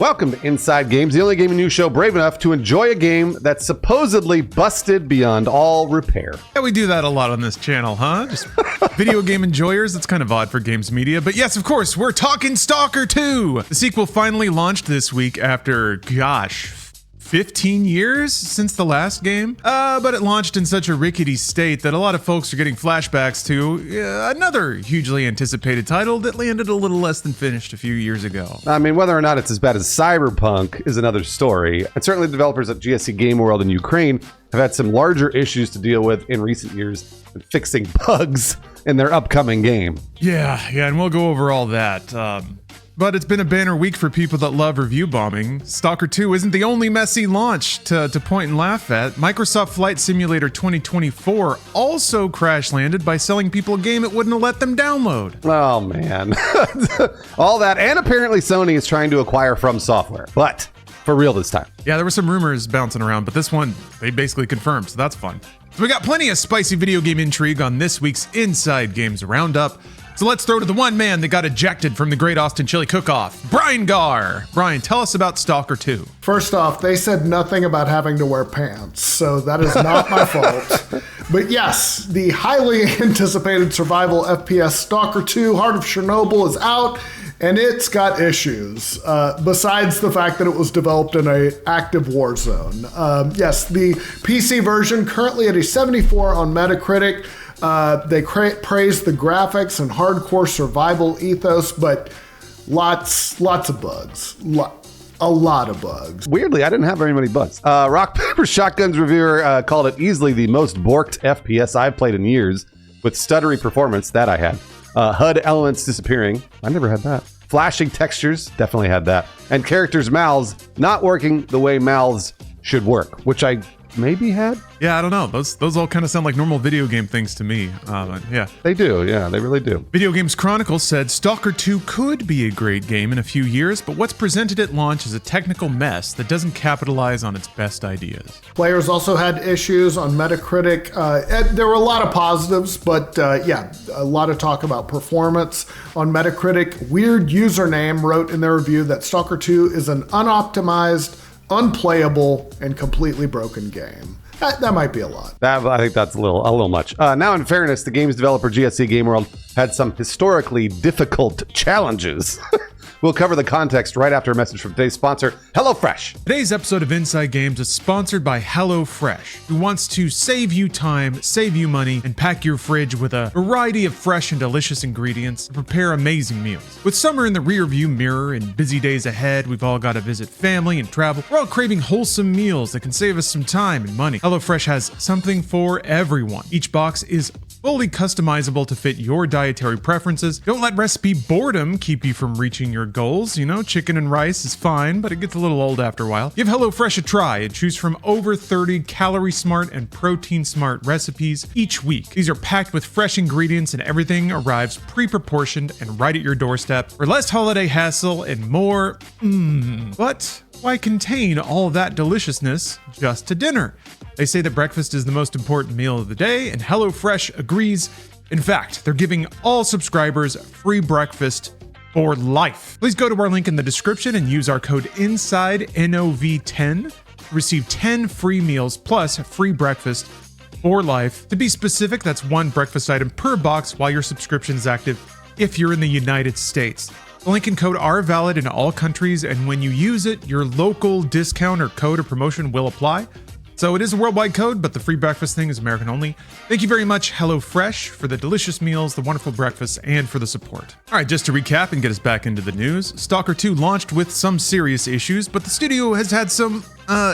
Welcome to Inside Games, the only gaming news show brave enough to enjoy a game that's supposedly busted beyond all repair. Yeah, we do that a lot on this channel, huh? Just video game enjoyers. That's kind of odd for games media. But yes, of course, we're talking Stalker 2. The sequel finally launched this week after, 15 years since the last game, but it launched in such a rickety state that a lot of folks are getting flashbacks to another hugely anticipated title that landed a little less than finished a few years ago. I mean, whether or not it's as bad as Cyberpunk is another story, and certainly the developers at GSC Game World in Ukraine have had some larger issues to deal with in recent years than fixing bugs in their upcoming game. Yeah, and we'll go over all that. But it's been a banner week for people that love review bombing. Stalker 2 isn't the only messy launch to point and laugh at. Microsoft Flight Simulator 2024 also crash landed by selling people a game it wouldn't have let them download. Oh, man. All that, and apparently Sony is trying to acquire FromSoftware, but for real this time. Yeah, there were some rumors bouncing around, but this one, they basically confirmed, so that's fun. So we got plenty of spicy video game intrigue on this week's Inside Games Roundup. So let's throw to the one man that got ejected from the Great Austin Chili Cook-Off, Brian Gaar. Brian, tell us about Stalker 2. First off, they said nothing about having to wear pants, so that is not my fault. But yes, the highly anticipated survival FPS Stalker 2 Heart of Chernobyl is out, and it's got issues, besides the fact that it was developed in an active war zone. Yes, the PC version currently at a 74 on Metacritic. They praise the graphics and hardcore survival ethos, but lots of bugs. A lot of bugs. Weirdly, I didn't have very many bugs. Rock Paper Shotgun's reviewer called it easily the most borked FPS I've played in years, with stuttery performance, that I had. HUD elements disappearing. I never had that. Flashing textures, definitely had that. And characters' mouths not working the way mouths should work, which I maybe had. Yeah, I don't know. Those all kind of sound like normal video game things to me. Yeah. They do. Yeah, they really do. Video Games Chronicle said Stalker 2 could be a great game in a few years, but what's presented at launch is a technical mess that doesn't capitalize on its best ideas. Players also had issues on Metacritic. There were a lot of positives, but yeah, a lot of talk about performance on Metacritic. Weird Username wrote in their review that Stalker 2 is an unoptimized, unplayable, and completely broken game. That might be a lot. I think that's a little much. Now, in fairness, the game's developer GSC Game World had some historically difficult challenges. We'll cover the context right after a message from today's sponsor, HelloFresh. Today's episode of Inside Games is sponsored by HelloFresh, who wants to save you time, save you money, and pack your fridge with a variety of fresh and delicious ingredients to prepare amazing meals. With summer in the rearview mirror and busy days ahead, we've all got to visit family and travel. We're all craving wholesome meals that can save us some time and money. HelloFresh has something for everyone. Each box is fully customizable to fit your dietary preferences. Don't let recipe boredom keep you from reaching your goals. You know, chicken and rice is fine, but it gets a little old after a while. Give HelloFresh a try and choose from over 30 calorie smart and protein smart recipes each week. These are packed with fresh ingredients and everything arrives pre-proportioned and right at your doorstep for less holiday hassle and more. But why contain all that deliciousness just to dinner? They say that breakfast is the most important meal of the day, and HelloFresh agrees. In fact, they're giving all subscribers free breakfast for life. Please go to our link in the description and use our code INSIDENOV10 to receive 10 free meals plus free breakfast for life. To be specific, that's one breakfast item per box while your subscription is active if you're in the United States. The link and code are valid in all countries, and when you use it, your local discount or code or promotion will apply. So it is a worldwide code, but the free breakfast thing is American only. Thank you very much, HelloFresh, for the delicious meals, the wonderful breakfast, and for the support. All right, just to recap and get us back into the news, Stalker 2 launched with some serious issues, but the studio has had some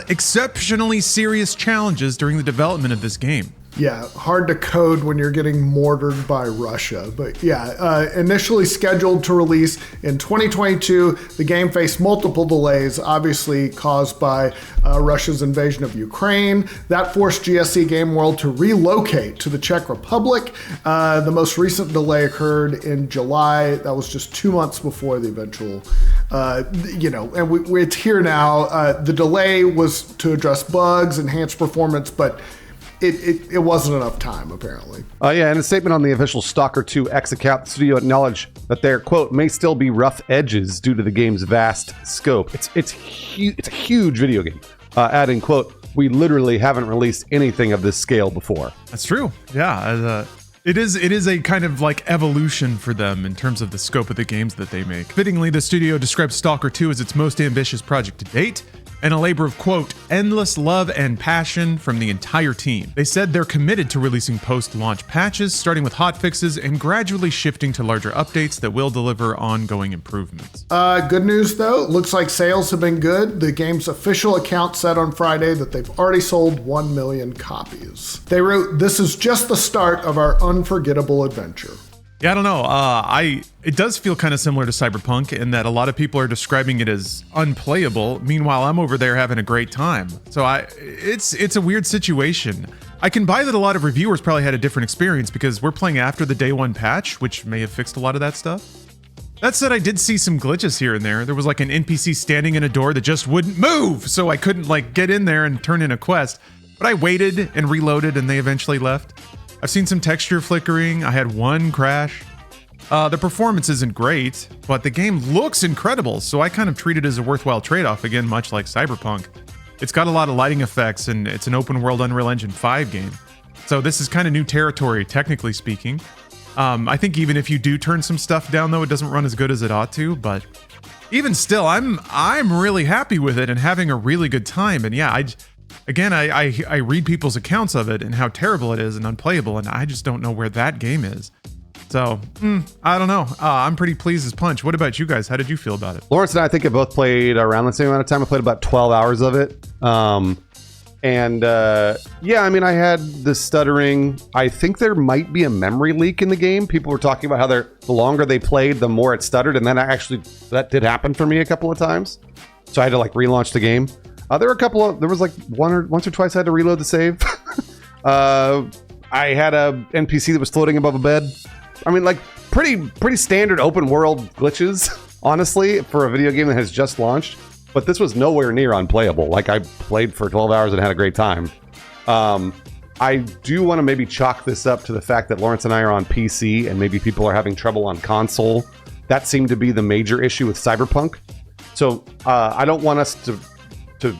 exceptionally serious challenges during the development of this game. Yeah, hard to code when you're getting mortared by Russia. But yeah, initially scheduled to release in 2022, the game faced multiple delays, obviously caused by Russia's invasion of Ukraine. That forced GSC Game World to relocate to the Czech Republic. The most recent delay occurred in July. That was just 2 months before the eventual, and it's here now. The delay was to address bugs, enhance performance, but it wasn't enough time, apparently. Yeah, in a statement on the official Stalker 2 X account, the studio acknowledged that there, quote, may still be rough edges due to the game's vast scope. It's a huge video game. Adding, quote, we literally haven't released anything of this scale before. That's true. Yeah. It is a kind of like evolution for them in terms of the scope of the games that they make. Fittingly, the studio describes Stalker 2 as its most ambitious project to date, and a labor of, quote, endless love and passion from the entire team. They said they're committed to releasing post-launch patches, starting with hotfixes and gradually shifting to larger updates that will deliver ongoing improvements. Good news, though. Looks like sales have been good. The game's official account said on Friday that they've already sold 1 million copies. They wrote, this is just the start of our unforgettable adventure. Yeah, I don't know. It does feel kind of similar to Cyberpunk in that a lot of people are describing it as unplayable. Meanwhile, I'm over there having a great time. So it's a weird situation. I can buy that a lot of reviewers probably had a different experience because we're playing after the day one patch, which may have fixed a lot of that stuff. That said, I did see some glitches here and there. There was like an NPC standing in a door that just wouldn't move, so I couldn't like get in there and turn in a quest. But I waited and reloaded and they eventually left. I've seen some texture flickering. I had one crash. The performance isn't great, but the game looks incredible, so I kind of treat it as a worthwhile trade-off, again, much like Cyberpunk. It's got a lot of lighting effects, and it's an open-world Unreal Engine 5 game. So this is kind of new territory, technically speaking. I think even if you do turn some stuff down, though, it doesn't run as good as it ought to, but even still, I'm really happy with it and having a really good time, and yeah, I read people's accounts of it and how terrible it is and unplayable, and I just don't know where that game is. So, I don't know. I'm pretty pleased as punch. What about you guys? How did you feel about it? Lawrence and I think have both played around the same amount of time. I played about 12 hours of it. Yeah, I mean, I had the stuttering. I think there might be a memory leak in the game. People were talking about how the longer they played, the more it stuttered. And then that did happen for me a couple of times. So I had to like relaunch the game. There was like once or twice I had to reload the save. I had a NPC that was floating above a bed. I mean, like pretty standard open world glitches, honestly, for a video game that has just launched. But this was nowhere near unplayable. Like I played for 12 hours and had a great time. I do want to maybe chalk this up to the fact that Lawrence and I are on PC and maybe people are having trouble on console. That seemed to be the major issue with Cyberpunk. So I don't want us to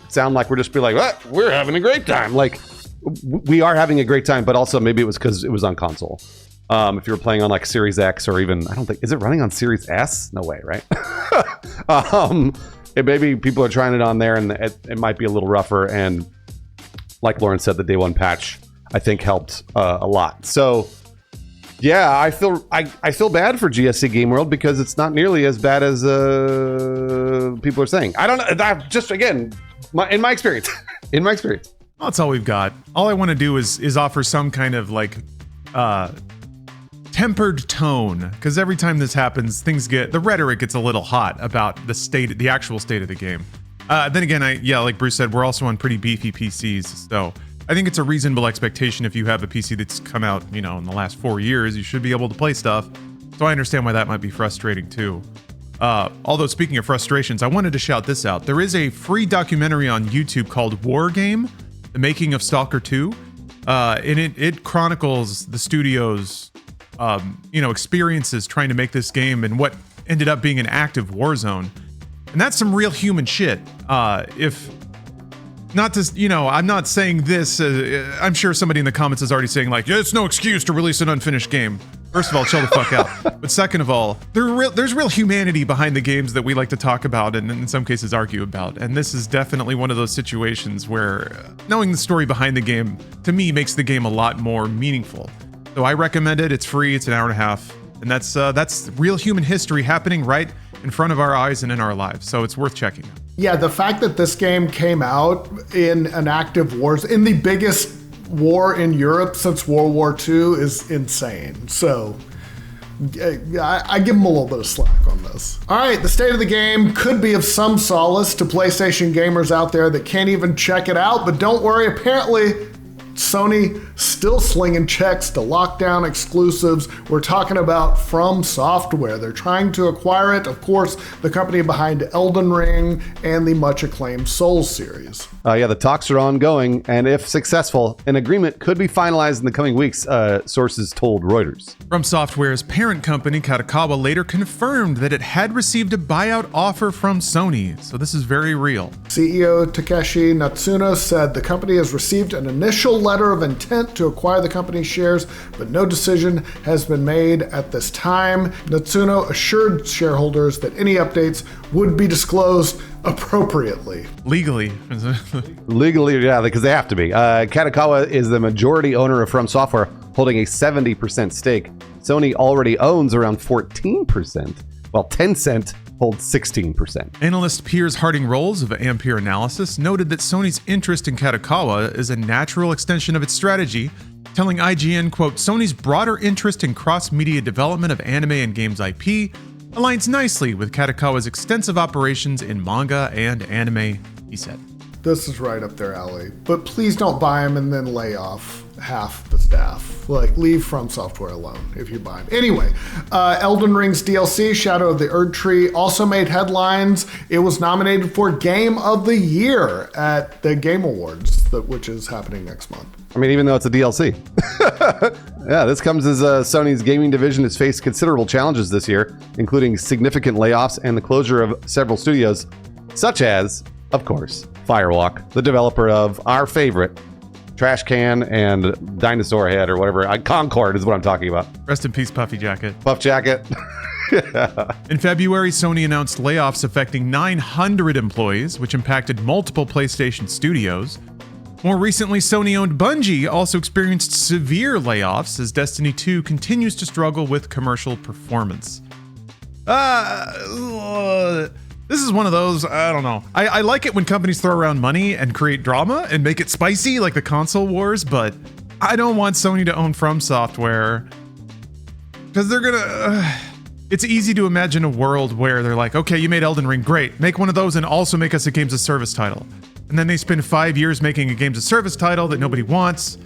sound like we're just be like, oh, we're having a great time. Like we are having a great time, but also maybe it was because it was on console. If you were playing on like Series X or even, I don't think, is it running on Series S? No way, right? Maybe people are trying it on there and it might be a little rougher. And like Lauren said, the day one patch, I think helped a lot. So yeah, I feel bad for GSC Game World because it's not nearly as bad as people are saying. I don't know. That just, again, in my experience, well, that's all we've got. All I want to do is offer some kind of like tempered tone, because every time this happens, the rhetoric gets a little hot about the actual state of the game. Then again, like Bruce said, we're also on pretty beefy PCs, so I think it's a reasonable expectation if you have a PC that's come out, in the last 4 years, you should be able to play stuff. So I understand why that might be frustrating too. Although speaking of frustrations, I wanted to shout this out. There is a free documentary on YouTube called War Game, The Making of Stalker 2. And it chronicles the studio's experiences trying to make this game and what ended up being an active war zone. And that's some real human shit. I'm not saying this, I'm sure somebody in the comments is already saying like, yeah, it's no excuse to release an unfinished game. First of all, chill the fuck out. But second of all, there's real humanity behind the games that we like to talk about and in some cases argue about. And this is definitely one of those situations where knowing the story behind the game, to me, makes the game a lot more meaningful. So I recommend it. It's free. It's an hour and a half. And that's real human history happening right in front of our eyes and in our lives. So it's worth checking out. Yeah, the fact that this game came out in an active war, in the biggest war in Europe since World War II, is insane. So I give them a little bit of slack on this. All right, the state of the game could be of some solace to PlayStation gamers out there that can't even check it out, but don't worry, apparently Sony still slinging checks to lockdown exclusives. We're talking about FromSoftware. They're trying to acquire it. Of course, the company behind Elden Ring and the much acclaimed Souls series. Yeah, the talks are ongoing, and if successful, an agreement could be finalized in the coming weeks, sources told Reuters. FromSoftware's parent company, Kadokawa, later confirmed that it had received a buyout offer from Sony, so this is very real. CEO Takeshi Natsuno said the company has received an initial letter of intent to acquire the company's shares, but no decision has been made at this time. Natsuno assured shareholders that any updates would be disclosed appropriately. Legally. Legally, yeah, because they have to be. Kadokawa is the majority owner of FromSoftware, holding a 70% stake. Sony already owns around 14%, while Tencent holds 16%. Analyst Piers Harding Rolls of Ampere Analysis noted that Sony's interest in Kadokawa is a natural extension of its strategy, telling IGN, quote, Sony's broader interest in cross-media development of anime and games IP aligns nicely with Kadokawa's extensive operations in manga and anime, he said. This is right up their alley. But please don't buy them and then lay off half the staff. Like, leave FromSoftware alone if you buy them. Anyway, Elden Ring's DLC, Shadow of the Erdtree, also made headlines. It was nominated for Game of the Year at the Game Awards, which is happening next month. I mean, even though it's a DLC. Yeah, this comes as Sony's gaming division has faced considerable challenges this year, including significant layoffs and the closure of several studios, such as, of course, Firewalk, the developer of our favorite, Trash Can and Dinosaur Head or whatever. Concord is what I'm talking about. Rest in peace, Puffy Jacket. Puff Jacket. In February, Sony announced layoffs affecting 900 employees, which impacted multiple PlayStation studios. More recently, Sony-owned Bungie also experienced severe layoffs as Destiny 2 continues to struggle with commercial performance. This is one of those, I don't know. I like it when companies throw around money and create drama and make it spicy like the console wars, but I don't want Sony to own FromSoftware because they're gonna... It's easy to imagine a world where they're like, okay, you made Elden Ring, great. Make one of those and also make us a Games of Service title. And then they spend 5 years making a Games of Service title that nobody wants.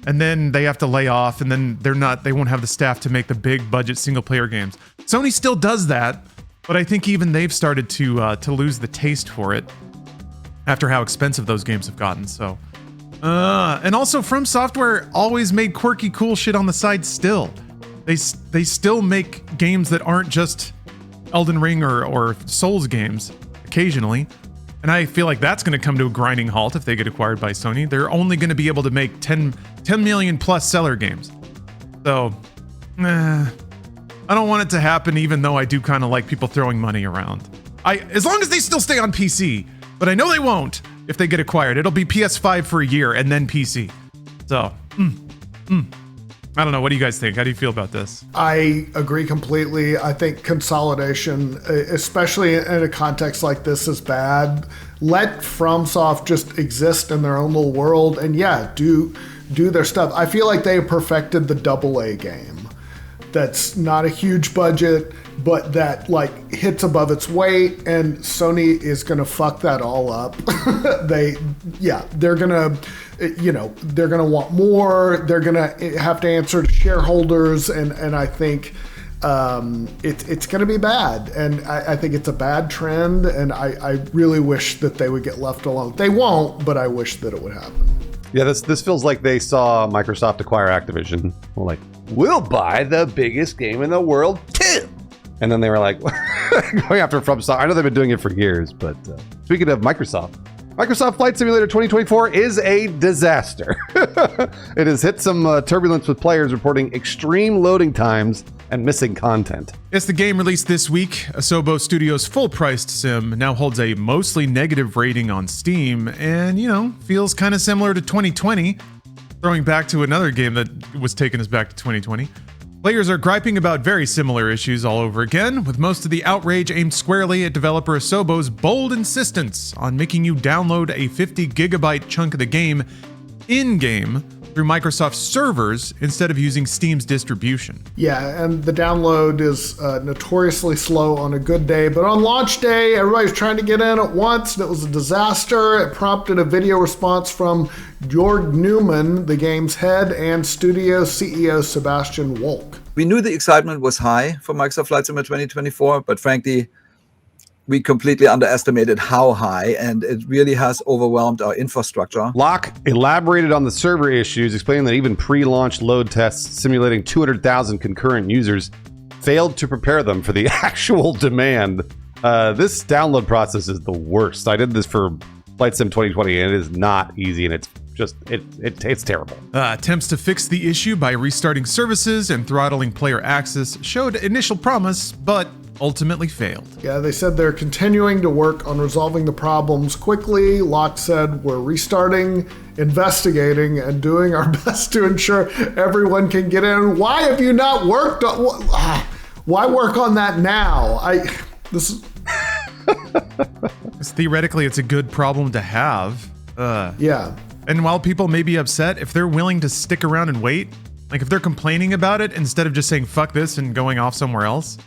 And then they have to lay off, and then they won't have the staff to make the big budget single player games. Sony still does that, but I think even they've started to lose the taste for it after how expensive those games have gotten. So, and also FromSoftware always made quirky, cool shit on the side still. They still make games that aren't just Elden Ring or Souls games occasionally. And I feel like that's going to come to a grinding halt if they get acquired by Sony. They're only going to be able to make 10 million plus seller games. So, I don't want it to happen, even though I do kind of like people throwing money around. As long as they still stay on PC, but I know they won't if they get acquired. It'll be PS5 for a year and then PC. So, I don't know. What do you guys think? How do you feel about this? I agree completely. I think consolidation, especially in a context like this, is bad. Let FromSoft just exist in their own little world and do their stuff. I feel like they perfected the AA game. That's not a huge budget, but that like hits above its weight, and Sony is gonna fuck that all up. They're gonna want more. They're gonna have to answer to shareholders, and I think it's gonna be bad. And I think it's a bad trend, and I really wish that they would get left alone. They won't, but I wish that it would happen. Yeah, this feels like they saw Microsoft acquire Activision. Well, like, we'll buy the biggest game in the world too. And then they were like, going after FromSoft. I know they've been doing it for years, but speaking of Microsoft Flight Simulator 2024 is a disaster. It has hit some turbulence with players reporting extreme loading times and missing content. Yes, the game released this week. Asobo Studios' full-priced sim now holds a mostly negative rating on Steam and, feels kind of similar to 2020, throwing back to another game that was taking us back to 2020. Players are griping about very similar issues all over again, with most of the outrage aimed squarely at developer Asobo's bold insistence on making you download a 50 gigabyte chunk of the game in-game through Microsoft servers instead of using Steam's distribution. Yeah, and the download is notoriously slow on a good day, but on launch day, everybody's trying to get in at once, and it was a disaster. It prompted a video response from Jörg Newman, the game's head, and studio CEO Sebastian Wolk. We knew the excitement was high for Microsoft Flight Simulator 2024, but frankly, we completely underestimated how high, and it really has overwhelmed our infrastructure. Locke elaborated on the server issues, explaining that even pre-launch load tests simulating 200,000 concurrent users failed to prepare them for the actual demand. This download process is the worst. I did this for Flight Sim 2020, and it is not easy, and it's just, it's terrible. Attempts to fix the issue by restarting services and throttling player access showed initial promise, but ultimately failed. Yeah, they said they're continuing to work on resolving the problems quickly. Locke said, we're restarting, investigating, and doing our best to ensure everyone can get in. Why have you not worked on... Why work on that now? Theoretically, it's a good problem to have. Yeah. And while people may be upset, if they're willing to stick around and wait, like if they're complaining about it instead of just saying fuck this and going off somewhere else,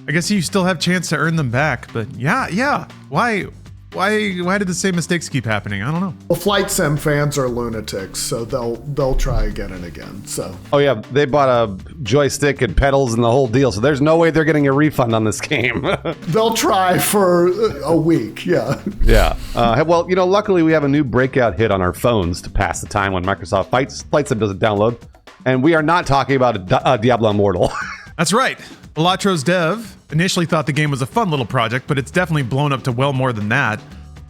I guess you still have a chance to earn them back. But yeah. Why did the same mistakes keep happening? I don't know. Well, Flight Sim fans are lunatics, so they'll try again and again. So. Oh yeah, they bought a joystick and pedals and the whole deal, so there's no way they're getting a refund on this game. They'll try for a week, yeah. Yeah. Well, luckily we have a new breakout hit on our phones to pass the time when Microsoft Flight Sim doesn't download, and we are not talking about a Diablo Immortal. That's right. Batro Dev initially thought the game was a fun little project, but it's definitely blown up to well more than that.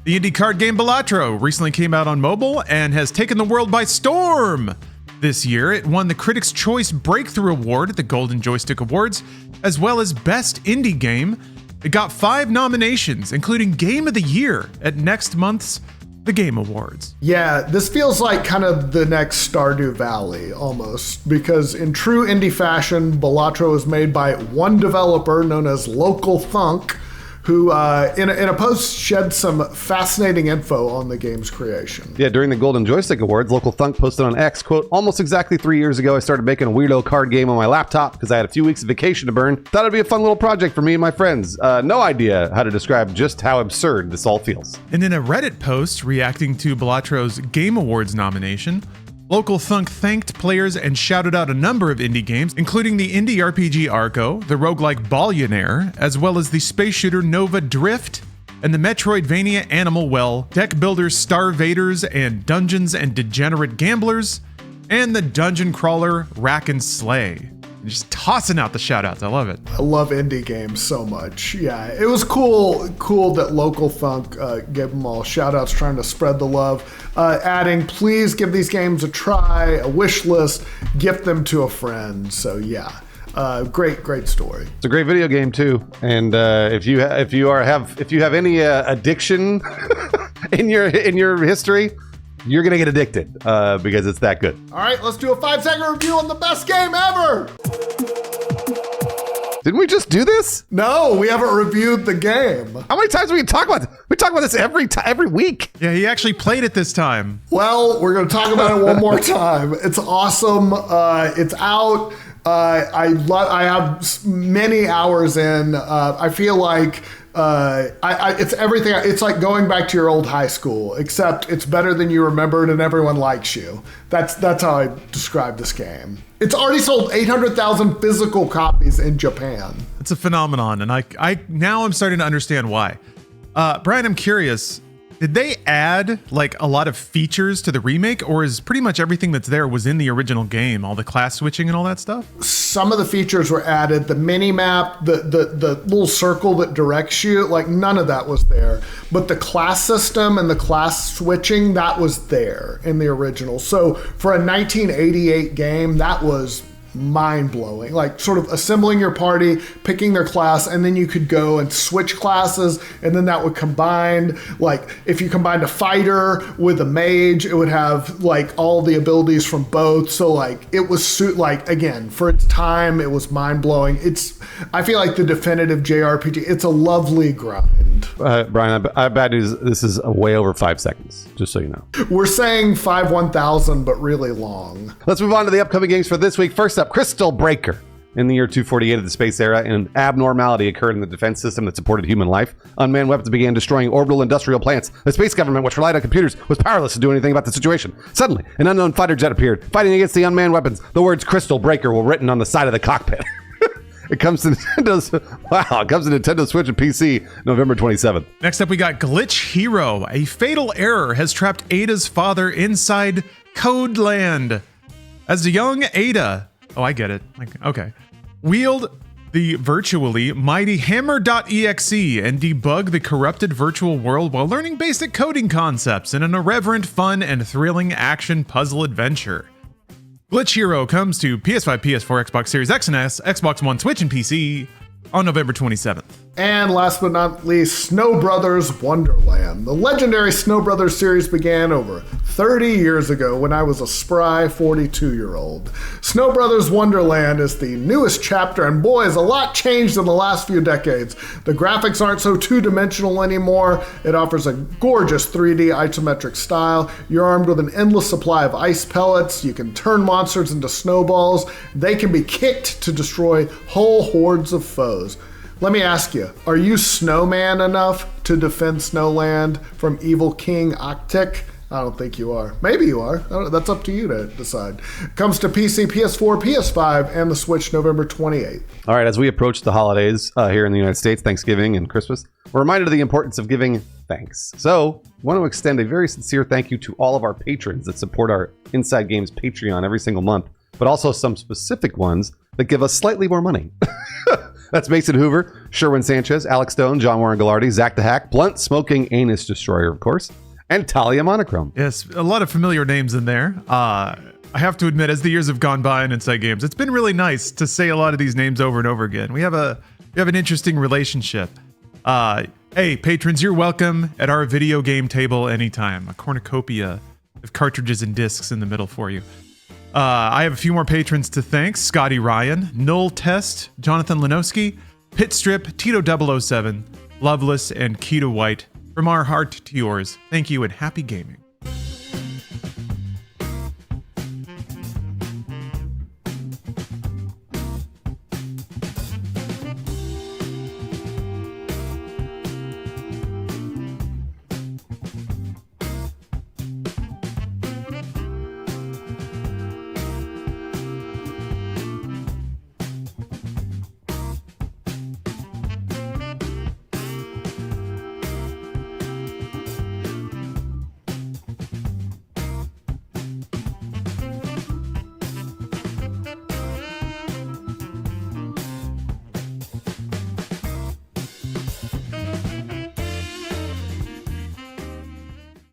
The indie card game Batro recently came out on mobile and has taken the world by storm. This year, it won the Critics' Choice Breakthrough Award at the Golden Joystick Awards, as well as Best Indie Game. It got 5 nominations, including Game of the Year at next month's The Game Awards. Yeah, this feels like kind of the next Stardew Valley almost, because in true indie fashion, Batro is made by one developer known as Local Thunk, who in a post shed some fascinating info on the game's creation. Yeah, during the Golden Joystick Awards, Local Thunk posted on X, quote, almost exactly 3 years ago, I started making a weirdo card game on my laptop because I had a few weeks of vacation to burn. Thought it'd be a fun little project for me and my friends. No idea how to describe just how absurd this all feels. And in a Reddit post reacting to Batro's Game Awards nomination, Local Thunk thanked players and shouted out a number of indie games, including the indie RPG Arco, the roguelike Ballionaire, as well as the space shooter Nova Drift, and the Metroidvania Animal Well, deck builders Star Vaders and Dungeons and Degenerate Gamblers, and the dungeon crawler Rack and Slay. Just tossing out the shout-outs. I love it. I love indie games so much. Yeah, it was cool that Local Thunk gave them all shout-outs, trying to spread the love, adding, please give these games a try, a wish list, gift them to a friend. So yeah, great story. It's a great video game too, and if you have any addiction in your history, you're gonna get addicted because it's that good. All right, let's do a 5-second review on the best game ever. Didn't we just do this? No, we haven't reviewed the game. How many times do we talk about this? We talk about this every week. Yeah, he actually played it this time. Well, we're gonna talk about it one more time. It's awesome. It's out. I have many hours in. I feel like it's everything. It's like going back to your old high school, except it's better than you remembered and everyone likes you. That's how I describe this game. It's already sold 800,000 physical copies in Japan. It's a phenomenon, and I now I'm starting to understand why. Brian, I'm curious. Did they add like a lot of features to the remake, or is pretty much everything that's there was in the original game, all the class switching and all that stuff? Some of the features were added, the mini map, the little circle that directs you, like none of that was there. But the class system and the class switching, that was there in the original. So for a 1988 game, that was mind-blowing, like sort of assembling your party, picking their class, and then you could go and switch classes, and then that would combine, like if you combined a fighter with a mage, it would have like all the abilities from both. So like it was like, again, for its time, it was mind-blowing. I feel like the definitive JRPG. It's a lovely grind. Wonderland. Brian, I bad news. This is way over 5 seconds, just so you know. We're saying 5/1000, but really long. Let's move on to the upcoming games for this week. First up, Crystal Breaker. In the year 248 of the space era, an abnormality occurred in the defense system that supported human life. Unmanned weapons began destroying orbital industrial plants. The space government, which relied on computers, was powerless to do anything about the situation. Suddenly, an unknown fighter jet appeared, fighting against the unmanned weapons. The words Crystal Breaker were written on the side of the cockpit. It comes to Nintendo Switch and PC November 27th. Next up, we got Glitch Hero. A fatal error has trapped Ada's father inside Code Land. As a young Ada, oh, I get it. Okay. Wield the virtually mighty hammer.exe and debug the corrupted virtual world while learning basic coding concepts in an irreverent, fun, and thrilling action puzzle adventure. Glitch Hero comes to PS5, PS4, Xbox Series X and S, Xbox One, Switch, and PC on November 27th. And last but not least, Snow Brothers Wonderland. The legendary Snow Brothers series began over 30 years ago when I was a spry 42-year-old. Snow Brothers Wonderland is the newest chapter, and boy, has a lot changed in the last few decades. The graphics aren't so two-dimensional anymore. It offers a gorgeous 3D isometric style. You're armed with an endless supply of ice pellets. You can turn monsters into snowballs. They can be kicked to destroy whole hordes of foes. Let me ask you, are you snowman enough to defend Snowland from evil King Octic? I don't think you are. Maybe you are. That's up to you to decide. Comes to PC, PS4, PS5, and the Switch November 28th. All right, as we approach the holidays here in the United States, Thanksgiving and Christmas, we're reminded of the importance of giving thanks. So, I want to extend a very sincere thank you to all of our patrons that support our Inside Games Patreon every single month, but also some specific ones that give us slightly more money. That's Mason Hoover, Sherwin Sanchez, Alex Stone, John Warren Gallardi, Zach the Hack, Blunt Smoking Anus Destroyer, of course, and Talia Monochrome. Yes, a lot of familiar names in there. I have to admit, as the years have gone by in Inside Games, it's been really nice to say a lot of these names over and over again. We have an interesting relationship. Hey, patrons, you're welcome at our video game table anytime. A cornucopia of cartridges and discs in the middle for you. I have a few more patrons to thank. Scotty Ryan, Null Test, Jonathan Lenowski, Pitstrip, Tito007, Loveless, and Keto White. From our heart to yours, thank you and happy gaming.